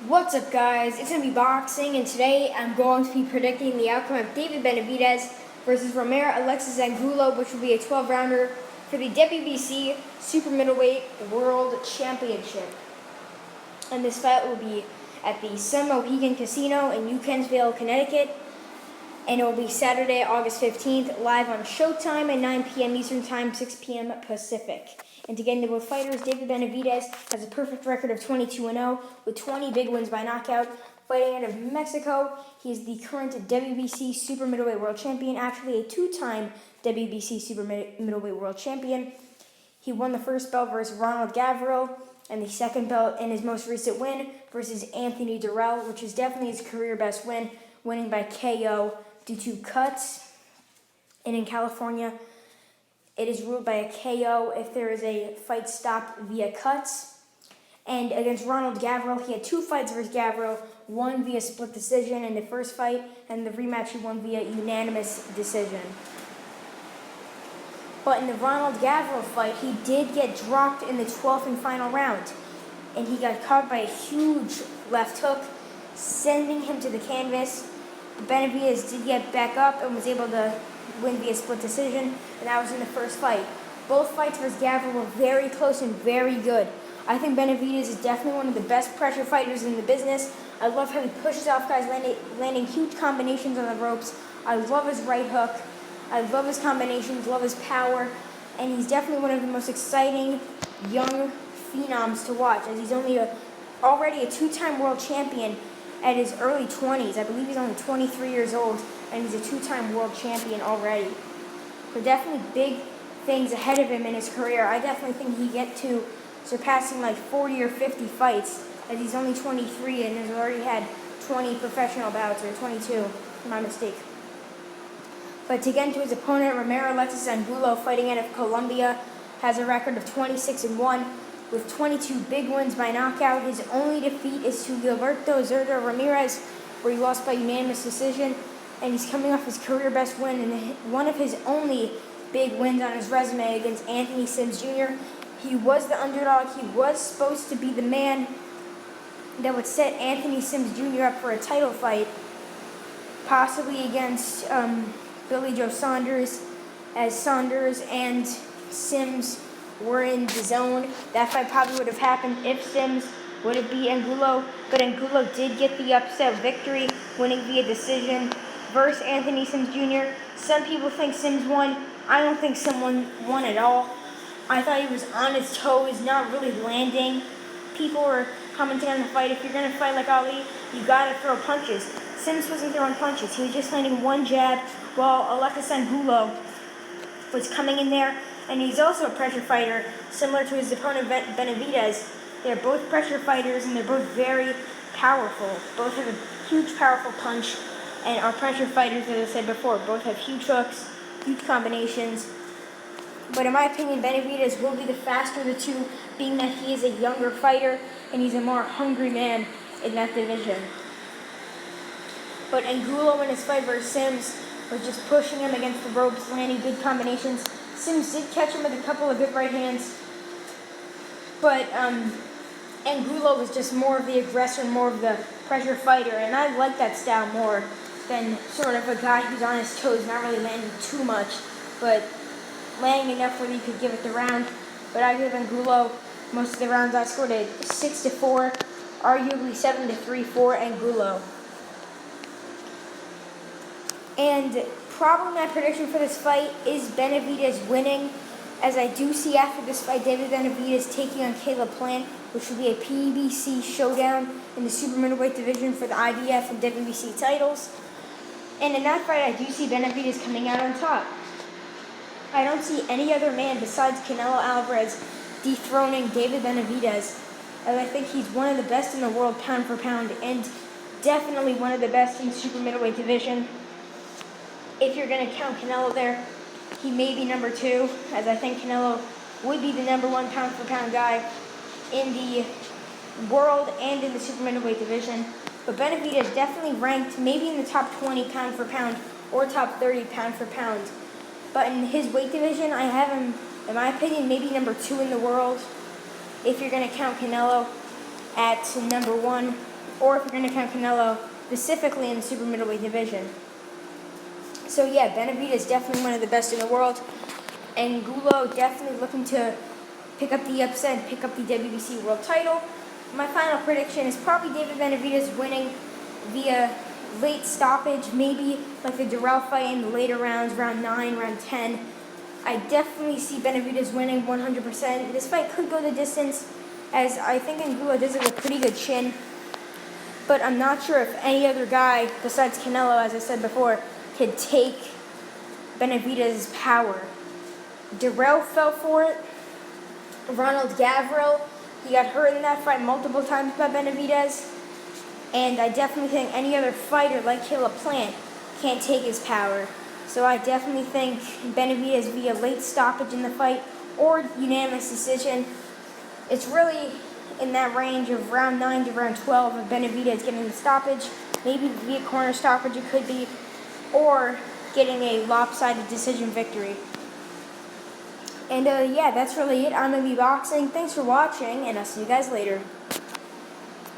What's up, guys? It's gonna be boxing, and today I'm going to be predicting the outcome of David Benavidez versus Roamer Alexis Angulo, which will be a 12-rounder for the WBC Super-Middleweight World Championship. And this fight will be at the Sun Mohegan Casino in Uconsville, Connecticut, and it will be Saturday, August 15th, live on Showtime at 9 p.m. Eastern Time, 6 p.m. Pacific. And to get into both fighters, David Benavidez has a perfect record of 22-0 with 20 big wins by knockout. Fighting out of Mexico, he is the current WBC Super-Middleweight World Champion, actually a two-time WBC Super-Middleweight World Champion. He won the first belt versus Ronald Gavril, and the second belt in his most recent win versus Anthony Durrell, which is definitely his career best win, winning by KO due to cuts. And in California, it is ruled by a KO if there is a fight stopped via cuts. And against Ronald Gavril, he had two fights versus Gavril, one via split decision in the first fight, and the rematch he won via unanimous decision. But in the Ronald Gavril fight, he did get dropped in the 12th and final round. And he got caught by a huge left hook, sending him to the canvas. Benavidez did get back up and was able to win via split decision, and that was in the first fight. Both fights versus Gavril were very close and very good. I think Benavidez is definitely one of the best pressure fighters in the business. I love how he pushes off guys, landing huge combinations on the ropes. I love his right hook. I love his combinations, love his power, and he's definitely one of the most exciting young phenoms to watch, as he's already a two-time world champion at his early 20s. I believe he's only 23 years old, and he's a two-time world champion already. So definitely big things ahead of him in his career. I definitely think he get to surpassing like 40 or 50 fights, as he's only 23 and has already had 20 professional bouts, or 22, my mistake. But to get into his opponent, Roamer Alexis Angulo, fighting out of Colombia, has a record of 26-1 with 22 big wins by knockout. His only defeat is to Gilberto Zurdo Ramirez, where he lost by unanimous decision, and he's coming off his career best win and one of his only big wins on his resume against Anthony Sims Jr. He was the underdog. He was supposed to be the man that would set Anthony Sims Jr. up for a title fight, possibly against Billy Joe Saunders, as Saunders and Sims were in the zone. That fight probably would have happened if Sims would have beat Angulo, but Angulo did get the upset victory, winning via decision versus Anthony Sims Jr. Some people think Sims won. I don't think someone won at all. I thought he was on his toes, not really landing. People were commenting on the fight, if you're going to fight like Ali, you got to throw punches. Sims wasn't throwing punches. He was just landing one jab, while Alexis Angulo was coming in there, and he's also a pressure fighter, similar to his opponent Benavidez. They're both pressure fighters, and they're both very powerful. Both have a huge, powerful punch, and are pressure fighters, as I said before. Both have huge hooks, huge combinations. But in my opinion, Benavidez will be the faster of the two, being that he is a younger fighter, and he's a more hungry man in that division. But Angulo in his fight versus Sims was just pushing him against the ropes, landing good combinations. Sims did catch him with a couple of good right hands, but Angulo was just more of the aggressor, more of the pressure fighter, and I like that style more than sort of a guy who's on his toes, not really landing too much, but landing enough where he could give it the round. But I give Angulo most of the rounds. I scored a 6-4, arguably 7-3 for Angulo. And probably my prediction for this fight is Benavidez winning, as I do see after this fight David Benavidez taking on Caleb Plant, which will be a PBC showdown in the super middleweight division for the IBF and WBC titles. And in that fight, I do see Benavidez coming out on top. I don't see any other man besides Canelo Alvarez dethroning David Benavidez, as I think he's one of the best in the world pound for pound, and definitely one of the best in the super middleweight division. If you're going to count Canelo there, he may be number 2, as I think Canelo would be the number 1 pound for pound guy in the world and in the super middleweight division. But Benavidez definitely ranked maybe in the top 20 pound for pound or top 30 pound for pound. But in his weight division, I have him, in my opinion, maybe number 2 in the world, if you're going to count Canelo at number 1 or if you're going to count Canelo specifically in the super middleweight division. So yeah, Benavidez is definitely one of the best in the world. Angulo definitely looking to pick up the upset, pick up the WBC world title. My final prediction is probably David Benavidez winning via late stoppage, maybe like the Durrell fight in the later rounds, round 9, round 10. I definitely see Benavidez winning 100%. This fight could go the distance, as I think Angulo does have a pretty good chin. But I'm not sure if any other guy besides Canelo, as I said before, could take Benavidez's power. Durrell fell for it. Ronald Gavril, he got hurt in that fight multiple times by Benavidez. And I definitely think any other fighter like Caleb Plant can't take his power. So I definitely think Benavidez via late stoppage in the fight or unanimous decision. It's really in that range of round 9 to round 12 of Benavidez getting the stoppage. Maybe via corner stoppage it could be, or getting a lopsided decision victory. And yeah, that's really it. I'm going to be boxing. Thanks for watching, and I'll see you guys later.